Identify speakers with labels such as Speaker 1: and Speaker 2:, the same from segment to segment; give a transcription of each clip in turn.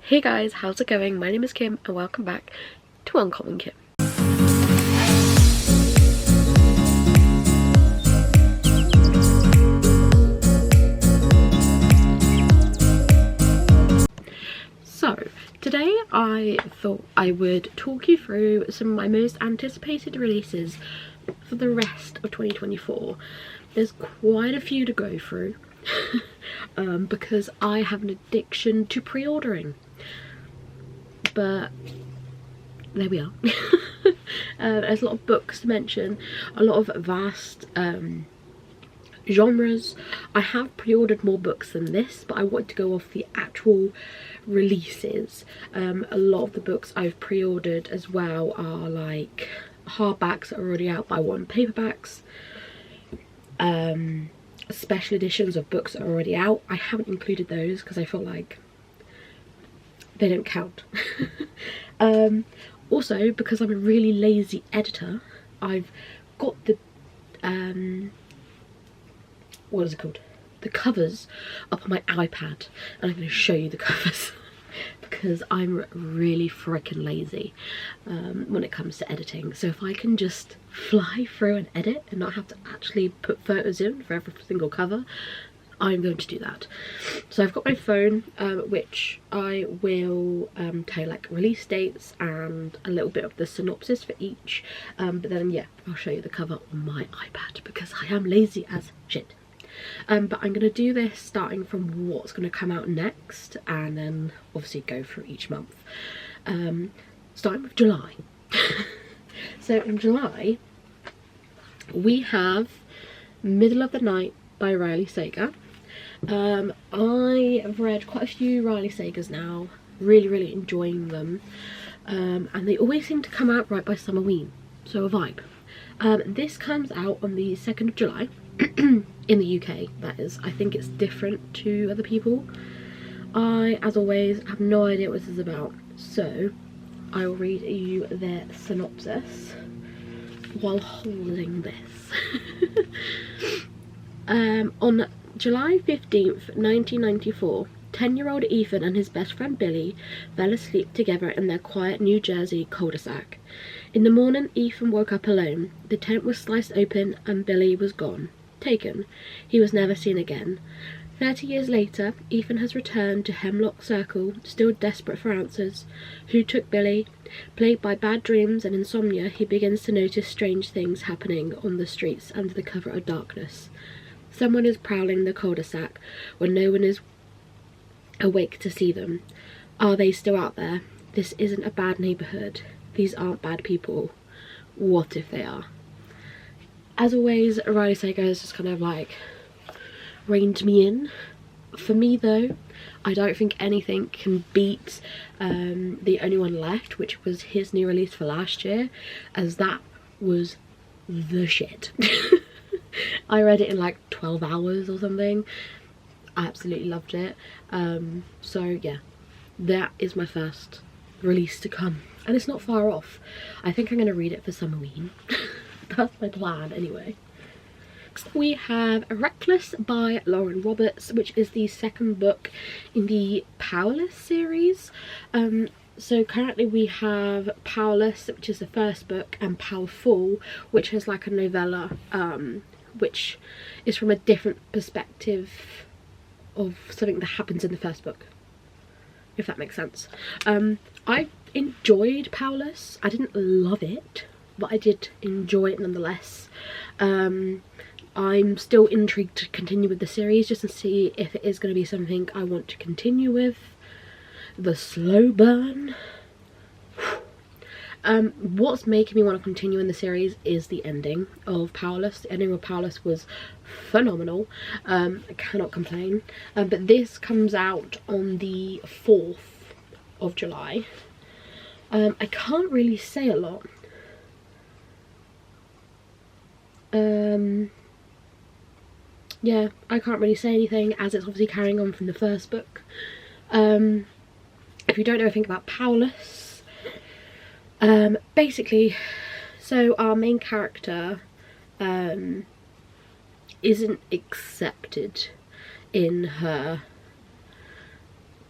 Speaker 1: Hey guys, how's it going? My name is Kim and welcome back to Uncommonkim. So, today I thought I would talk you through some of my most anticipated releases for the rest of 2024. There's quite a few to go through because I have an addiction to pre-ordering. But there we are. There's a lot of books to mention, a lot of vast genres. I have pre-ordered more books than this, but I want to go off the actual releases. A lot of the books I've pre-ordered as well are like hardbacks that are already out by one, paperbacks, special editions of books that are already out. I haven't included those because I feel like they don't count. Also, because I'm a really lazy editor, I've got the what is it called? The covers up on my iPad, and I'm going to show you the covers because I'm really freaking lazy when it comes to editing. So if I can just fly through and edit and not have to actually put photos in for every single cover, I'm going to do that. So I've got my phone, which I will tell you like release dates and a little bit of the synopsis for each, but then yeah, I'll show you the cover on my iPad because I am lazy as shit. But I'm going to do this starting from what's going to come out next and then obviously go through each month, starting with July. So in July we have Middle of the Night by Riley Sager. I have read quite a few Riley Sagers now, really enjoying them, and they always seem to come out right by Summerween, so a vibe. This comes out on the 2nd of July in the UK, that is. I think it's different to other people. I, as always, have no idea what this is about, so I will read you their synopsis while holding this. On July 15th, 1994, 10-year-old Ethan and his best friend Billy fell asleep together in their quiet New Jersey cul-de-sac. In the morning, Ethan woke up alone. The tent was sliced open and Billy was gone. Taken. He was never seen again. 30 years later, Ethan has returned to Hemlock Circle, still desperate for answers. Who took Billy? Plagued by bad dreams and insomnia, he begins to notice strange things happening on the streets under the cover of darkness. Someone is prowling the cul-de-sac when no one is awake to see them. Are they still out there? This isn't a bad neighbourhood. These aren't bad people. What if they are? As always, Riley Sager has just kind of like reined me in. For me though, I don't think anything can beat The Only One Left, which was his new release for last year, as that was the shit. I read it in like 12 hours or something. I absolutely loved it. So yeah, that is my first release to come, and it's not far off. I think I'm going to read it for Summerween. That's my plan anyway. Next we have Reckless by Lauren Roberts, which is the second book in the Powerless series. So currently we have Powerless, which is the first book, and Powerful, which is like a novella, which is from a different perspective of something that happens in the first book, if that makes sense. I enjoyed Powerless. I didn't love it, but I did enjoy it nonetheless. I'm still intrigued to continue with the series just to see if it is going to be something I want to continue with. The slow burn. What's making me want to continue in the series is the ending of Powerless. The ending of Powerless was phenomenal. I cannot complain. But this comes out on the 4th of July. I can't really say a lot. Yeah, I can't really say anything as it's obviously carrying on from the first book. If you don't know anything about Powerless, basically, so our main character isn't accepted in her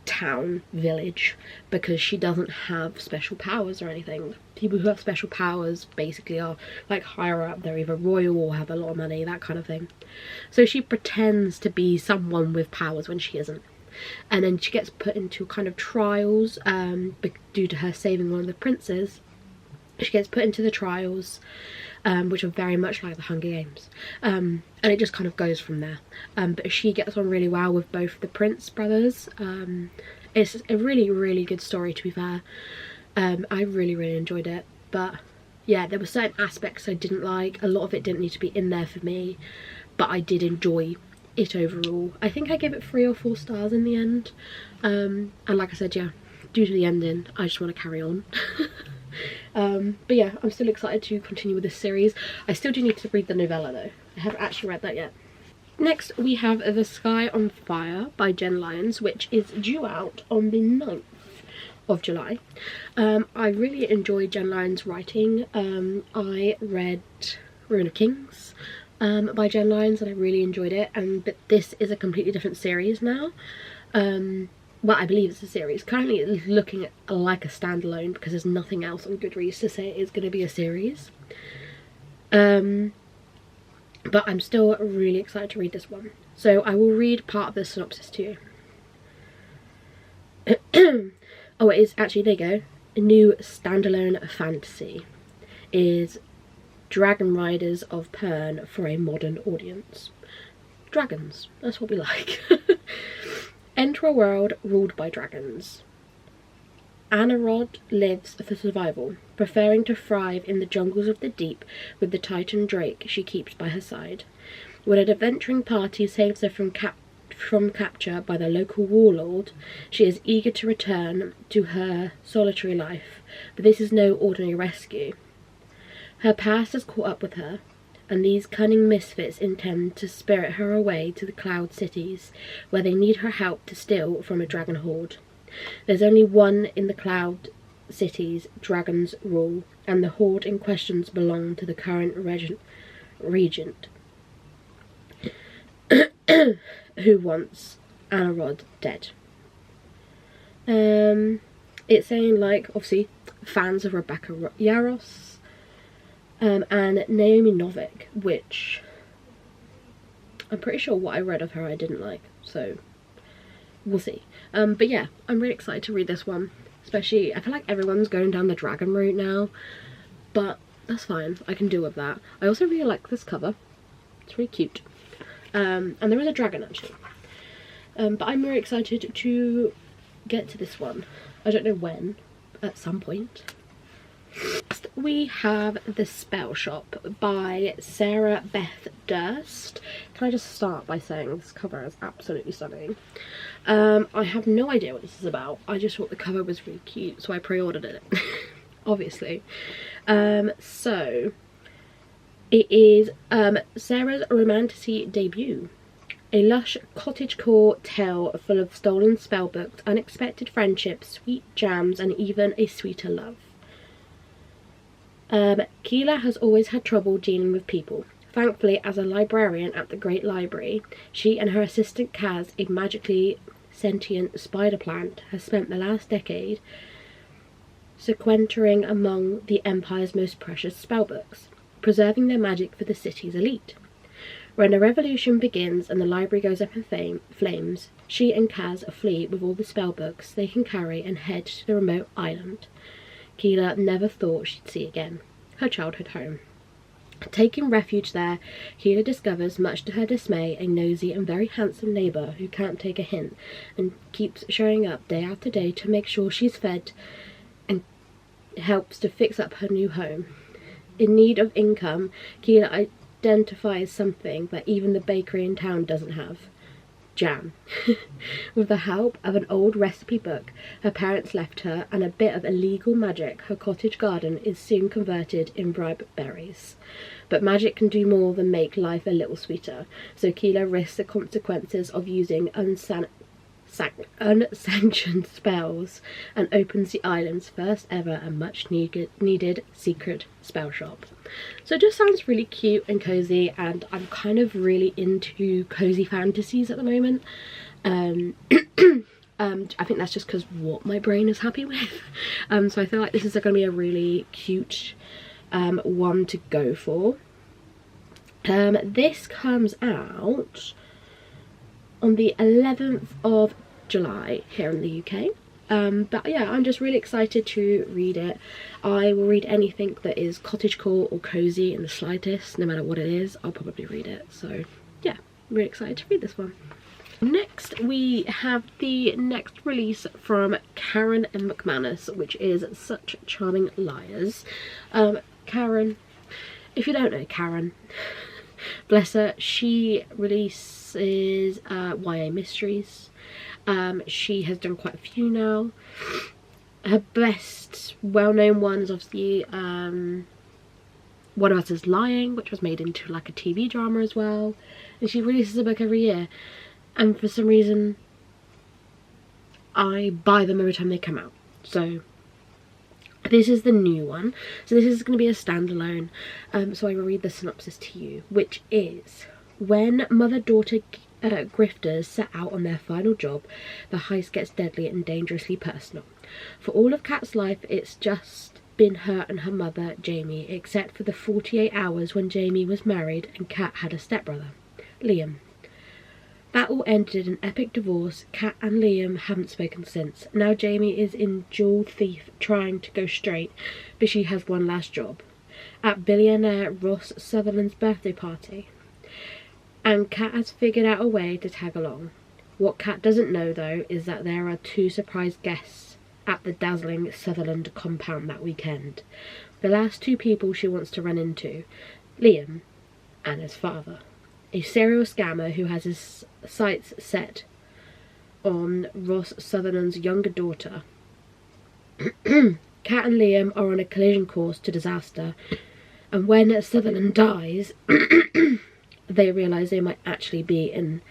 Speaker 1: town village, because she doesn't have special powers or anything. People who have special powers basically are like higher up, they're either royal or have a lot of money, that kind of thing. So she pretends to be someone with powers when she isn't, and then she gets put into kind of trials due to her saving one of the princes. She gets put into the trials, which are very much like the Hunger Games, and it just kind of goes from there. But she gets on really well with both the Prince brothers. It's a really, really good story, to be fair. I really, really enjoyed it, but yeah, there were certain aspects I didn't like. A lot of it didn't need to be in there for me, but I did enjoy it overall. I think I gave it 3 or 4 stars in the end, and like I said, yeah, due to the ending, I just want to carry on. But yeah, I'm still excited to continue with this series. I still do need to read the novella though. I haven't actually read that yet. Next we have The Sky on Fire by Jen Lyons, which is due out on the 9th of July. I really enjoyed Jen Lyons' writing. I read Ruin of Kings by Jen Lyons, and I really enjoyed it, but this is a completely different series now. Well, I believe it's a series. Currently it's looking like a standalone because there's nothing else on Goodreads to say it is going to be a series. But I'm still really excited to read this one. So I will read part of the synopsis to you. Oh, it is actually, there you go. A new standalone fantasy is Dragon Riders of Pern for a modern audience. Dragons, that's what we like. Enter a world ruled by dragons. Anarod lives for survival, preferring to thrive in the jungles of the deep with the Titan Drake she keeps by her side. When an adventuring party saves her from capture by the local warlord, she is eager to return to her solitary life, but this is no ordinary rescue. Her past has caught up with her, and these cunning misfits intend to spirit her away to the Cloud Cities, where they need her help to steal from a dragon horde. There's only one in the Cloud Cities dragons rule, and the horde in question belong to the current regent, who wants Anarod dead. It's saying, like, obviously, fans of Rebecca Yarros, and Naomi Novik, which I'm pretty sure what I read of her I didn't like, so we'll see. But yeah, I'm really excited to read this one, especially I feel like everyone's going down the dragon route now, but that's fine, I can deal with that. I also really like this cover, it's really cute, and there is a dragon actually, but I'm very excited to get to this one. I don't know when, at some point. Next we have The Spell Shop by Sarah Beth Durst. Can I just start by saying this cover is absolutely stunning. I have no idea what this is about. I just thought the cover was really cute, so I pre-ordered it. Obviously. So it is Sarah's romantasy debut. A lush cottagecore tale full of stolen spellbooks, unexpected friendships, sweet jams, and even a sweeter love. Keela has always had trouble dealing with people. Thankfully, as a librarian at the Great Library, she and her assistant Kaz, a magically sentient spider plant, has spent the last decade sequestering among the Empire's most precious spellbooks, preserving their magic for the city's elite. When a revolution begins and the library goes up in flames, she and Kaz flee with all the spellbooks they can carry and head to the remote island Keela never thought she'd see again, her childhood home. Taking refuge there, Keela discovers, much to her dismay, a nosy and very handsome neighbour who can't take a hint and keeps showing up day after day to make sure she's fed and helps to fix up her new home. In need of income, Keela identifies something that even the bakery in town doesn't have: jam. With the help of an old recipe book her parents left her and a bit of illegal magic, her cottage garden is soon converted in ripe berries. But magic can do more than make life a little sweeter, so Keela risks the consequences of using unsanctioned spells and opens the island's first ever and much needed secret spell shop. So it just sounds really cute and cozy, and I'm kind of really into cozy fantasies at the moment. I think that's just because what my brain is happy with. So I feel like this is going to be a really cute one to go for. This comes out on the 11th of July here in the UK. But yeah, I'm just really excited to read it. I will read anything that is cottagecore or cozy in the slightest, no matter what it is, I'll probably read it. So yeah, I'm really excited to read this one. Next we have the next release from Karen and McManus, which is Such Charming Liars. Karen, if you don't know Karen, bless her, she releases YA mysteries. She has done quite a few now. Her best well-known one is obviously One of Us is Lying, which was made into like a TV drama as well. And she releases a book every year. And for some reason, I buy them every time they come out. So this is the new one. So this is going to be a standalone. So I will read the synopsis to you, which is: when mother-daughter grifters set out on their final job, the heist gets deadly and dangerously personal. For all of Kat's life, it's just been her and her mother, Jamie, except for the 48 hours when Jamie was married and Kat had a stepbrother, Liam. That all ended in an epic divorce. Kat and Liam haven't spoken since. Now Jamie is in Jewel Thief trying to go straight, but she has one last job at billionaire Ross Sutherland's birthday party. And Kat has figured out a way to tag along. What Kat doesn't know, though, is that there are 2 surprise guests at the dazzling Sutherland compound that weekend. The last 2 people she wants to run into: Liam and his father, a serial scammer who has his sights set on Ross Sutherland's younger daughter. Kat and Liam are on a collision course to disaster, and when Sutherland dies, they realise they might actually be in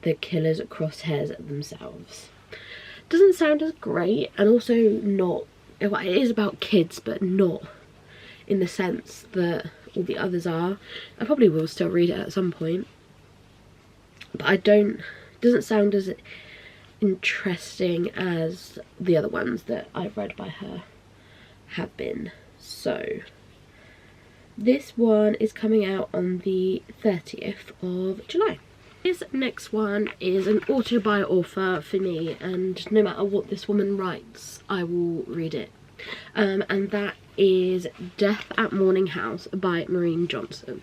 Speaker 1: the killer's crosshairs themselves. Doesn't sound as great, and also not, well, it is about kids, but not in the sense that all the others are. I probably will still read it at some point, but doesn't sound as interesting as the other ones that I've read by her have been. So this one is coming out on the 30th of July. This next one is an autobiography for me, and no matter what this woman writes, I will read it. And that is Death at Morning House by Maureen Johnson.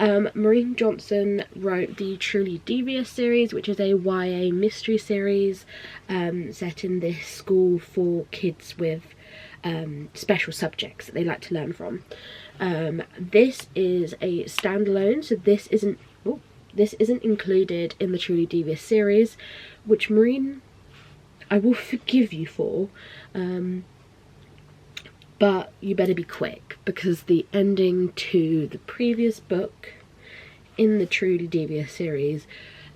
Speaker 1: Maureen Johnson wrote the Truly Devious series, which is a YA mystery series set in this school for kids with special subjects that they like to learn from. This is a standalone, so this isn't included in the Truly Devious series, which Maureen, I will forgive you for, but you better be quick, because the ending to the previous book in the Truly Devious series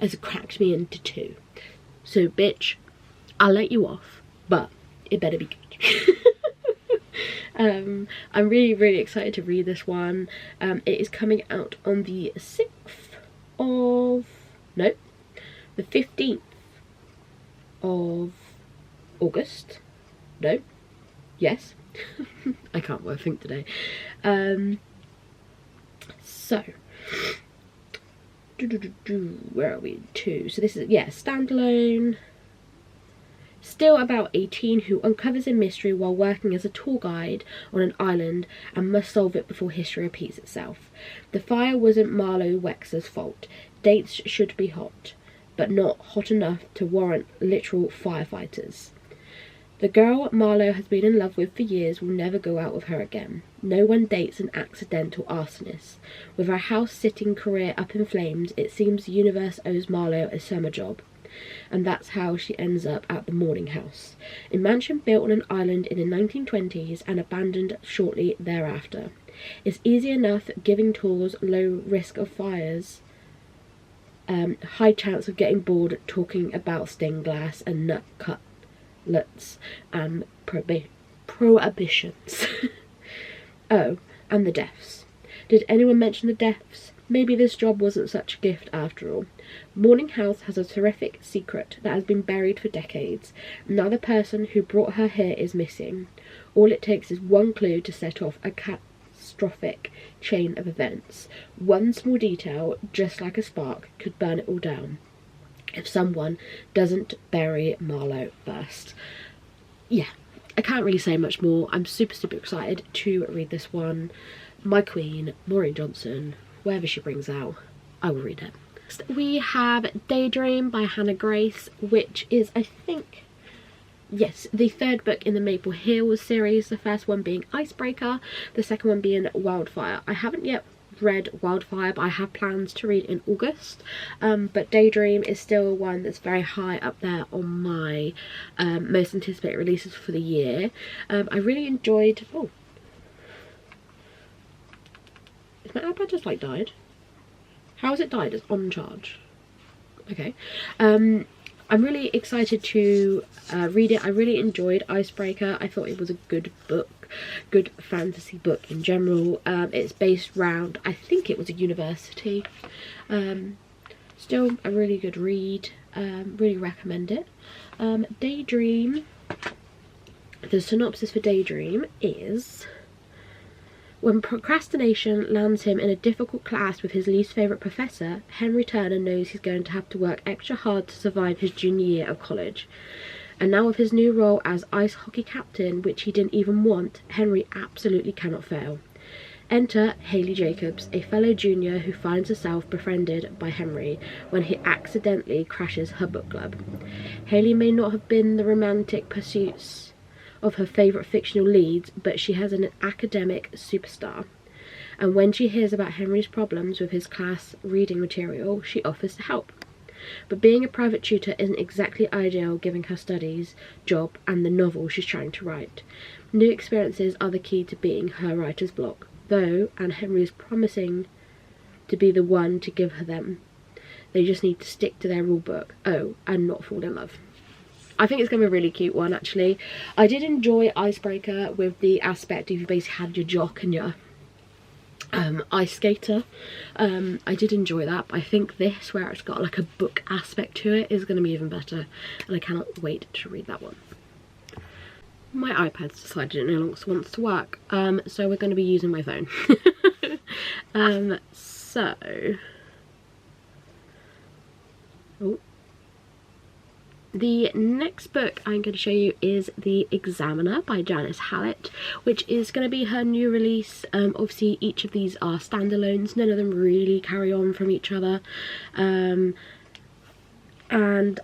Speaker 1: has cracked me into 2. So bitch, I'll let you off, but it better be good. I'm really excited to read this one. It is coming out on the 15th of August. No, yes. I can't well think today. So where are we to? So this is, yeah, standalone. Still about 18, who uncovers a mystery while working as a tour guide on an island and must solve it before history repeats itself. The fire wasn't Marlowe Wexler's fault. Dates should be hot, but not hot enough to warrant literal firefighters. The girl Marlowe has been in love with for years will never go out with her again. No one dates an accidental arsonist. With her house-sitting career up in flames, it seems the universe owes Marlowe a summer job. And that's how she ends up at the Morning House, a mansion built on an island in the 1920s and abandoned shortly thereafter. It's easy enough giving tours, low risk of fires, high chance of getting bored talking about stained glass and nut cutlets and prohibitions. Oh, and the deaths. Did anyone mention the deaths? Maybe this job wasn't such a gift after all. Morning House has a terrific secret that has been buried for decades. Now the person who brought her here is missing. All it takes is one clue to set off a catastrophic chain of events. One small detail, just like a spark, could burn it all down if someone doesn't bury Marlowe first. Yeah, I can't really say much more. I'm super excited to read this one. My queen, Maureen Johnson, wherever she brings out, I will read it. So we have Daydream by Hannah Grace, which is, I think, yes, the third book in the Maple Hills series. The first one being Icebreaker, the second one being Wildfire. I haven't yet read Wildfire, but I have plans to read in August. But Daydream is still one that's very high up there on my most anticipated releases for the year. I really enjoyed... Oh, is my iPad just like died? How has it died? It's on charge. Okay. I'm really excited to read it. I really enjoyed Icebreaker. I thought it was a good book, good fantasy book in general. It's based around, I think it was a university. Still a really good read. Really recommend it. Daydream. The synopsis for Daydream is: when procrastination lands him in a difficult class with his least favourite professor, Henry Turner knows he's going to have to work extra hard to survive his junior year of college. And now with his new role as ice hockey captain, which he didn't even want, Henry absolutely cannot fail. Enter Hayley Jacobs, a fellow junior who finds herself befriended by Henry when he accidentally crashes her book club. Hayley may not have been the romantic pursuits of her favourite fictional leads, but she has an academic superstar. And when she hears about Henry's problems with his class reading material, she offers to help. But being a private tutor isn't exactly ideal given her studies, job, and the novel she's trying to write. New experiences are the key to beating her writer's block, though, and Henry is promising to be the one to give her them. They just need to stick to their rule book. Oh, and not fall in love. I think it's going to be a really cute one, actually. I did enjoy Icebreaker with the aspect of you basically had your jock and your ice skater. I did enjoy that, but I think this, where it's got like a book aspect to it, is going to be even better, and I cannot wait to read that one. My iPad's decided it no longer wants to work, so we're going to be using my phone. The next book I'm going to show you is The Examiner by Janice Hallett, which is going to be her new release. Obviously each of these are standalones, none of them really carry on from each other. And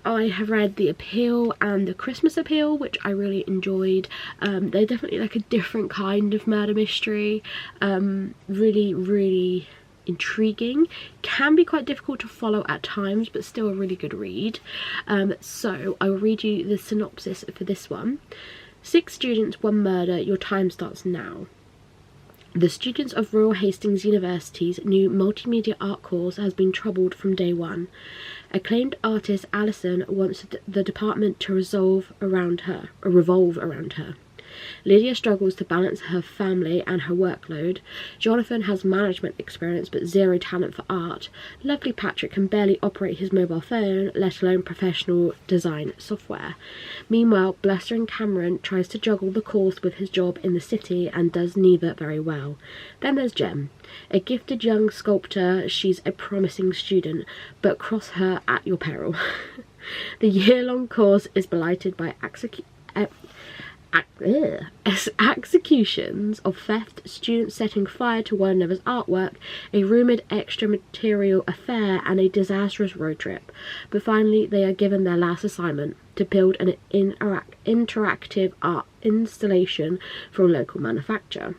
Speaker 1: I have read The Appeal and The Christmas Appeal, which I really enjoyed. They're definitely like a different kind of murder mystery. Really intriguing, can be quite difficult to follow at times, but still a really good read. So I will read you the synopsis for this one. 6 students, 1 murder, your time starts now. The students of Royal Hastings University's new multimedia art course has been troubled from day one. Acclaimed artist Alison wants the department to revolve around her. Lydia struggles to balance her family and her workload. Jonathan has management experience but zero talent for art. Lovely Patrick can barely operate his mobile phone, let alone professional design software. Meanwhile, blustering Cameron tries to juggle the course with his job in the city and does neither very well. Then there's Jem, a gifted young sculptor. She's a promising student, but cross her at your peril. The year-long course is blighted by executions of theft, students setting fire to one another's artwork, a rumoured extra-material affair, and a disastrous road trip. But finally they are given their last assignment, to build an interactive art installation for a local manufacturer.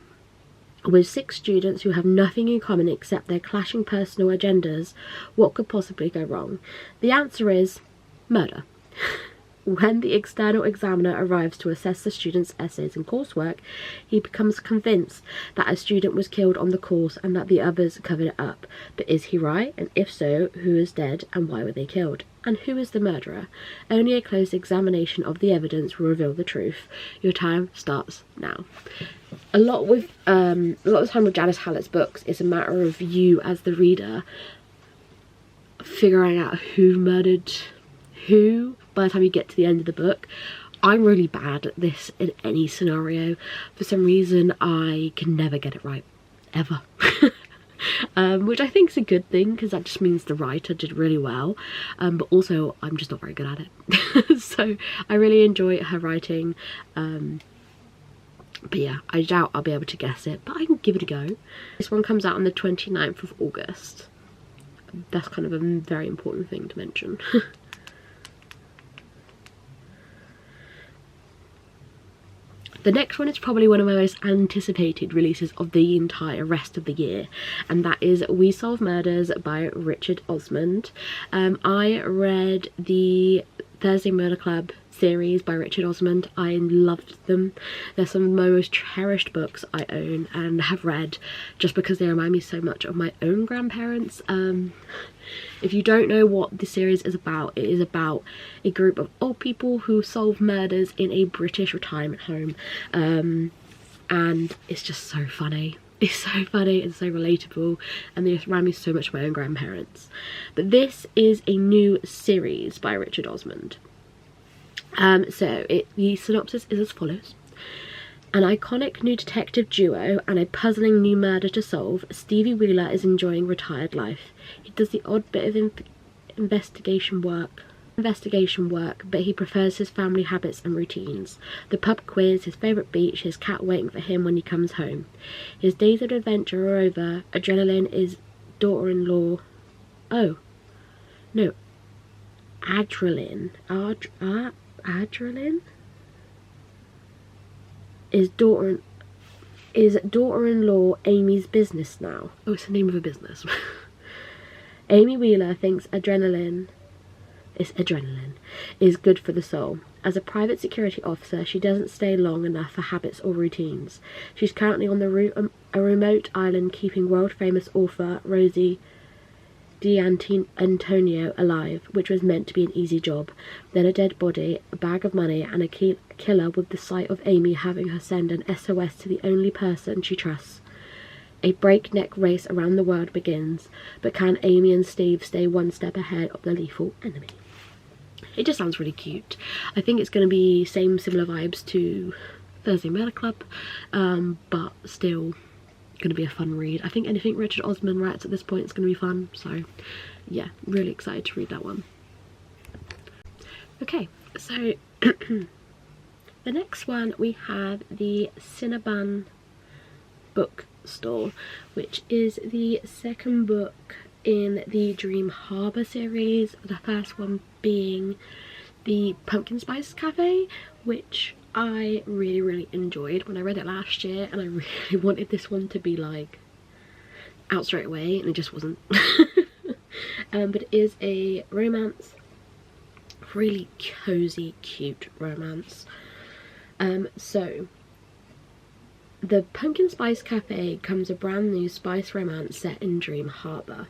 Speaker 1: With 6 students who have nothing in common except their clashing personal agendas, what could possibly go wrong? The answer is murder. When the external examiner arrives to assess the student's essays and coursework, he becomes convinced that a student was killed on the course and that the others covered it up. But is he right? And if so, who is dead and why were they killed? And who is the murderer? Only a close examination of the evidence will reveal the truth. Your time starts now. A lot of the time with Janice Hallett's books, it's a matter of you as the reader figuring out who murdered who by the time you get to the end of the book. I'm really bad at this in any scenario. For some reason, I can never get it right, ever. Which I think is a good thing, because that just means the writer did really well, but also I'm just not very good at it. So I really enjoy her writing, but yeah, I doubt I'll be able to guess it, but I can give it a go. This one comes out on the 29th of August. That's kind of a very important thing to mention. The next one is probably one of my most anticipated releases of the entire rest of the year, and that is We Solve Murders by Richard Osman. I read the Thursday Murder Club series by Richard Osman. I loved them. They're some of my most cherished books I own and have read, just because they remind me so much of my own grandparents. If you don't know what the series is about, it is about a group of old people who solve murders in a British retirement home, and it's just so funny. It's so funny and so relatable, and they remind me so much of my own grandparents. But this is a new series by Richard Osman. The synopsis is as follows. An iconic new detective duo and a puzzling new murder to solve, Stevie Wheeler is enjoying retired life. He does the odd bit of investigation work, but he prefers his family habits and routines. The pub quiz, his favourite beach, his cat waiting for him when he comes home. His days of adventure are over. Adrenaline is daughter-in-law. Oh, no. Adrenaline. Adrenaline? Is daughter-in-law Amy's business now? Oh, it's the name of a business. Amy Wheeler thinks adrenaline is good for the soul. As a private security officer, she doesn't stay long enough for habits or routines. She's currently on a remote island keeping world-famous author Rosie D'Antonio alive, which was meant to be an easy job. Then a dead body, a bag of money, and a killer with the sight of Amy having her send an SOS to the only person she trusts. A breakneck race around the world begins, but can Amy and Steve stay one step ahead of the lethal enemy? It just sounds really cute. I think it's going to be similar vibes to Thursday Murder Club, but still going to be a fun read. I think anything Richard Osman writes at this point is going to be fun, so yeah, really excited to read that one. Okay, so the next one we have the Cinnabon bookstore, which is the second book in the Dream Harbour series, the first one being the Pumpkin Spice Cafe, which I really enjoyed when I read it last year, and I really wanted this one to be like out straight away, and it just wasn't. But it is a romance, really cozy, cute romance. So the Pumpkin Spice Cafe comes a brand new spice romance set in Dream Harbour.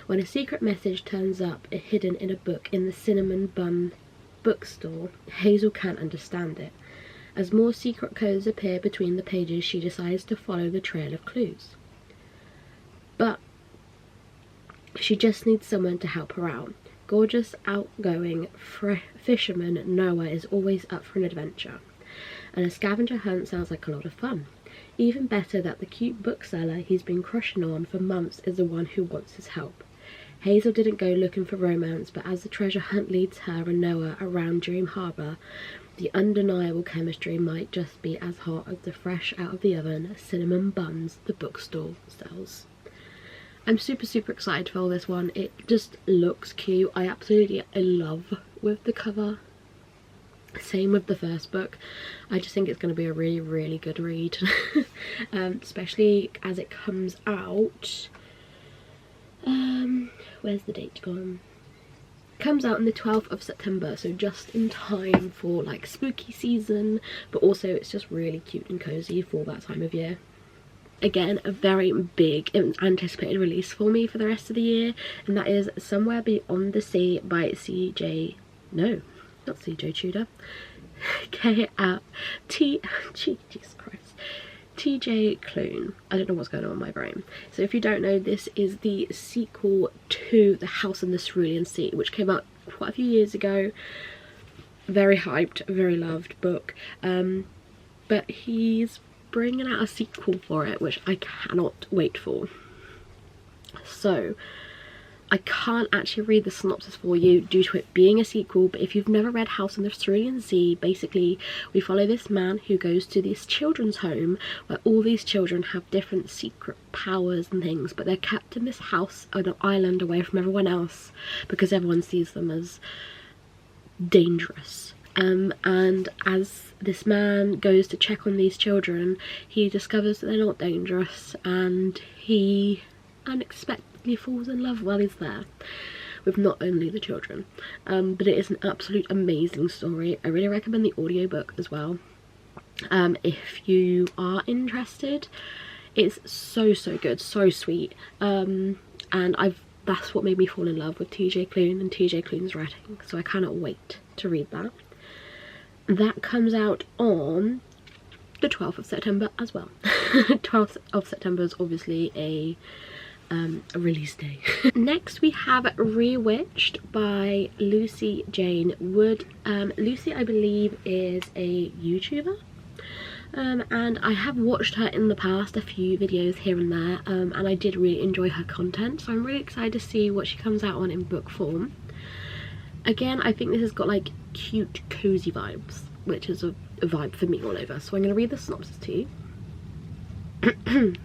Speaker 1: When a secret message turns up hidden in a book in the Cinnamon Bun bookstore, Hazel can't understand it. As more secret codes appear between the pages, she decides to follow the trail of clues. But she just needs someone to help her out. Gorgeous, outgoing fisherman Noah is always up for an adventure, and a scavenger hunt sounds like a lot of fun. Even better that the cute bookseller he's been crushing on for months is the one who wants his help. Hazel didn't go looking for romance, but as the treasure hunt leads her and Noah around Dream Harbour, the undeniable chemistry might just be as hot as the fresh out of the oven cinnamon buns the bookstore sells. I'm super excited for this one. It just looks cute. I absolutely love with the cover. Same with the first book. I just think it's going to be a really good read. Especially as it comes out. Where's the date gone? Comes out on the 12th of September, so just in time for like spooky season, but also it's just really cute and cozy for that time of year. Again, a very big anticipated release for me for the rest of the year, and that is Somewhere Beyond the Sea by CJ, no, not CJ Tudor, Jesus Christ, TJ Klune. I don't know what's going on in my brain. So if you don't know, this is the sequel to The House in the Cerulean Sea, which came out quite a few years ago. Very hyped, very loved book, but he's bringing out a sequel for it, which I cannot wait for. So I can't actually read the synopsis for you due to it being a sequel, but if you've never read House on the Cerulean Sea, basically we follow this man who goes to this children's home where all these children have different secret powers and things, but they're kept in this house on an island away from everyone else because everyone sees them as dangerous. And as this man goes to check on these children, he discovers that they're not dangerous, and he unexpectedly falls in love while he's there with not only the children. But it is an absolute amazing story. I really recommend the audiobook as well. If you are interested, it's so good, so sweet, and that's what made me fall in love with TJ Klune and TJ Klune's writing, so I cannot wait to read that. That comes out on the 12th of September as well. 12th of September is obviously a release day. Next we have Rewitched by Lucy Jane Wood. Lucy, I believe, is a YouTuber, and I have watched her in the past, a few videos here and there, and I did really enjoy her content, so I'm really excited to see what she comes out on in book form. Again, I think this has got like cute cozy vibes, which is a vibe for me all over, so I'm going to read the synopsis to you.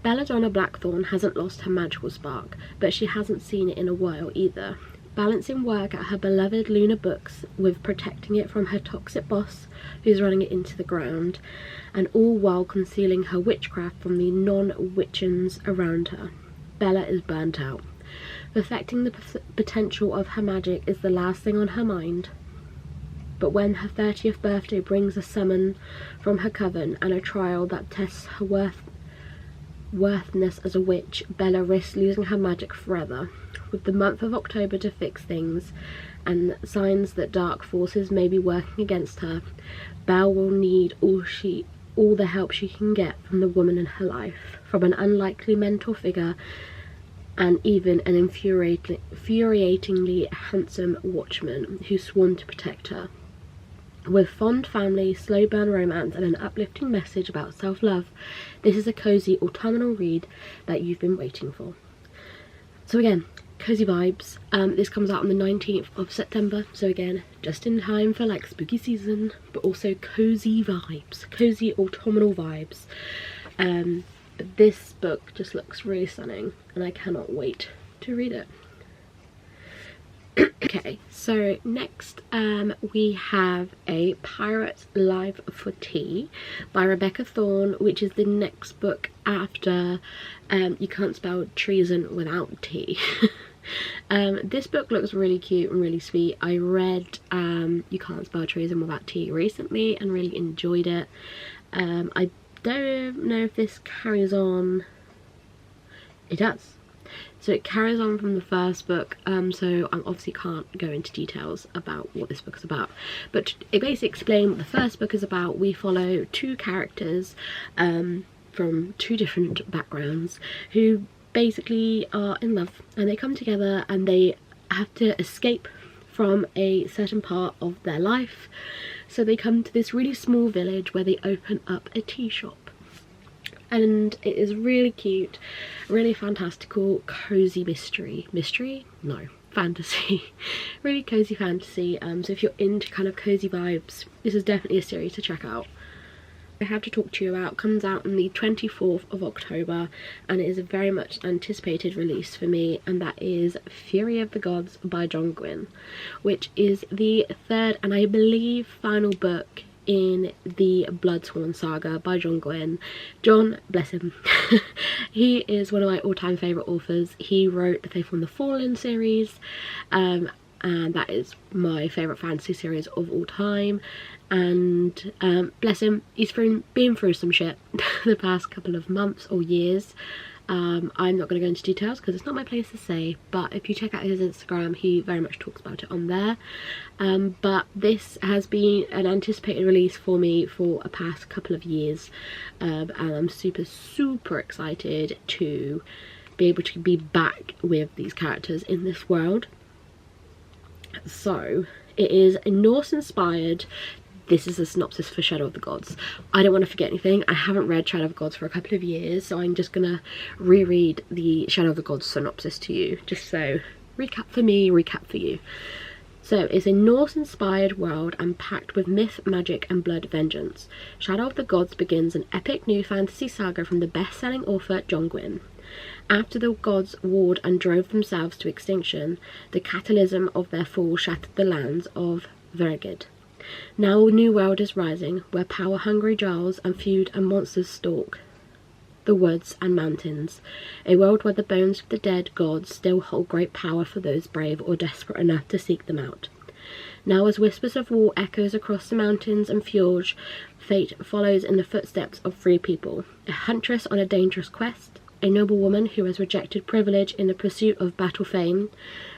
Speaker 1: Belladonna Blackthorn hasn't lost her magical spark, but she hasn't seen it in a while either. Balancing work at her beloved Luna Books with protecting it from her toxic boss who's running it into the ground, and all while concealing her witchcraft from the non-witchens around her, Bella is burnt out. Perfecting the potential of her magic is the last thing on her mind. But when her 30th birthday brings a summon from her coven and a trial that tests her worthiness as a witch, Bella risks losing her magic forever. With the month of October to fix things and signs that dark forces may be working against her, Belle will need all the help she can get from the woman in her life, from an unlikely mentor figure and even an infuriatingly handsome watchman who's sworn to protect her. With fond family, slow burn romance and an uplifting message about self-love, this is a cozy autumnal read that you've been waiting for. So again, cozy vibes. This comes out on the 19th of September, so again, just in time for like spooky season, but also cozy vibes, cozy autumnal vibes. But this book just looks really stunning and I cannot wait to read it. Okay, so next we have A Pirate's Life for Tea by Rebecca Thorne, which is the next book after You Can't Spell Treason Without Tea. This book looks really cute and really sweet. I read You Can't Spell Treason Without Tea recently and really enjoyed it. I don't know if this carries on. It does. So it carries on from the first book, so I obviously can't go into details about what this book is about, but it basically explains what the first book is about. We follow two characters from two different backgrounds who basically are in love, and they come together and they have to escape from a certain part of their life. So they come to this really small village where they open up a tea shop. And it is really cute, really fantastical, cozy mystery? No, fantasy. Really cozy fantasy. So if you're into kind of cozy vibes, this is definitely a series to check out. I have to talk to you about comes out on the 24th of October, and it is a very much anticipated release for me, and that is Fury of the Gods by John Gwynne, which is the third and I believe final book in the Bloodsworn saga by John Gwynne. John, bless him. He is one of my all-time favourite authors. He wrote the Faithful and the Fallen series, and that is my favourite fantasy series of all time. And bless him, he's been through some shit the past couple of months or years. I'm not going to go into details because it's not my place to say, but if you check out his Instagram, he very much talks about it on there. But this has been an anticipated release for me for a past couple of years, and I'm super excited to be able to be back with these characters in this world. So it is Norse inspired. This is a synopsis for Shadow of the Gods. I don't want to forget anything. I haven't read Shadow of the Gods for a couple of years, so I'm just gonna reread the Shadow of the Gods synopsis to you, just so recap for me, recap for you. So it's a Norse-inspired world and packed with myth, magic and blood vengeance. Shadow of the Gods begins an epic new fantasy saga from the best-selling author John Gwynne. After the gods warred and drove themselves to extinction, the catalysm of their fall shattered the lands of Vergid. Now a new world is rising, where power-hungry Jarls and feud and monsters stalk the woods and mountains. A world where the bones of the dead gods still hold great power for those brave or desperate enough to seek them out. Now as whispers of war echoes across the mountains and fjords, fate follows in the footsteps of three people. A huntress on a dangerous quest, a noble woman who has rejected privilege in the pursuit of battle fame,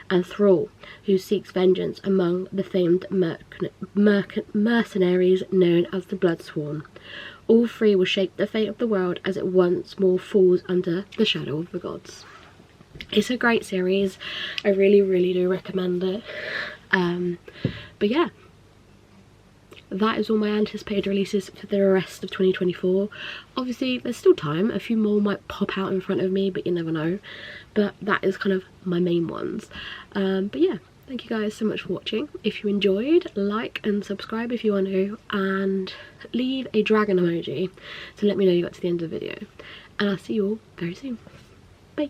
Speaker 1: and Thrall, who seeks vengeance among the famed mercenaries known as the Bloodsworn. All three will shape the fate of the world as it once more falls under the shadow of the gods. It's a great series. I really do recommend it. But yeah, that is all my anticipated releases for the rest of 2024. Obviously there's still time, a few more might pop out in front of me, but you never know. But that is kind of my main ones. But yeah, thank you guys so much for watching. If you enjoyed, like and subscribe if you want to, and leave a dragon emoji to let me know you got to the end of the video. And I'll see you all very soon. Bye.